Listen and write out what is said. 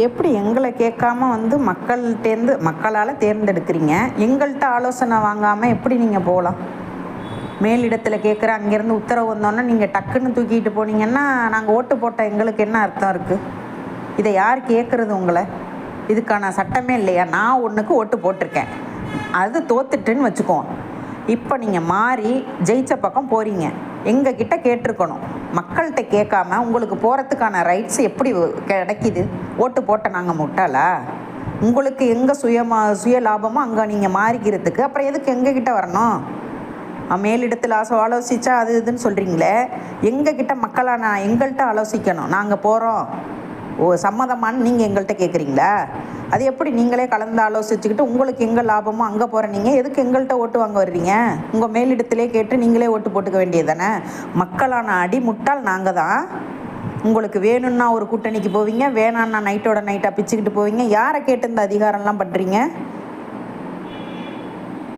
எப்படி எங்களை கேட்காம வந்து மக்களால் தேர்ந்தெடுக்கிறீங்க, எங்கள்கிட்ட ஆலோசனை வாங்காமல் எப்படி நீங்கள் போகலாம்? மேலிடத்தில் கேட்குற அங்கேருந்து உத்தரவு வந்தோன்னே நீங்கள் டக்குன்னு தூக்கிட்டு போனீங்கன்னா நாங்கள் ஓட்டு போட்ட எங்களுக்கு என்ன அர்த்தம் இருக்குது? இதை யார் கேட்குறது உங்களை? இதுக்கான சட்டமே இல்லையா? நான் ஒன்றுக்கு ஓட்டு போட்டிருக்கேன், அது தோத்துட்டுன்னு வச்சுக்குவோம். இப்போ நீங்கள் மாறி ஜெயிச்ச பக்கம் போகிறீங்க, எங்ககிட்ட கேட்டிருக்கணும். மக்கள்கிட்ட கேட்காம உங்களுக்கு போகிறதுக்கான ரைட்ஸ் எப்படி கிடைக்கிது? ஓட்டு போட்ட நாங்கள் முட்டாளா? உங்களுக்கு எங்கே சுய லாபமோ அங்கே நீங்கள் மாறிக்கிறதுக்கு அப்புறம் எதுக்கு எங்ககிட்ட வரணும்? மேலிடத்தில் ஆலோசித்தா அது இதுன்னு சொல்கிறீங்களே, எங்ககிட்ட மக்களாக எங்கள்கிட்ட ஆலோசிக்கணும். நாங்கள் போகிறோம் சம்மதமானு நீங்கள் எங்கள்கிட்ட கேட்குறீங்களா? அது எப்படி நீங்களே கலந்து ஆலோசிச்சுக்கிட்டு உங்களுக்கு எங்கே லாபமோ அங்கே போகிற நீங்கள் எதுக்கு எங்கள்கிட்ட ஓட்டு வாங்க வர்றீங்க? உங்கள் மேலிடத்திலே கேட்டு நீங்களே ஓட்டு போட்டுக்க வேண்டியது தானே. மக்களான அடிமுட்டால் நாங்கள் தான். உங்களுக்கு வேணும்னா ஒரு கூட்டணிக்கு போவீங்க, வேணான்னா நைட்டோட நைட்டாக பிச்சுக்கிட்டு போவீங்க. யாரை கேட்டு இந்த அதிகாரம்லாம் பண்ணுறீங்க?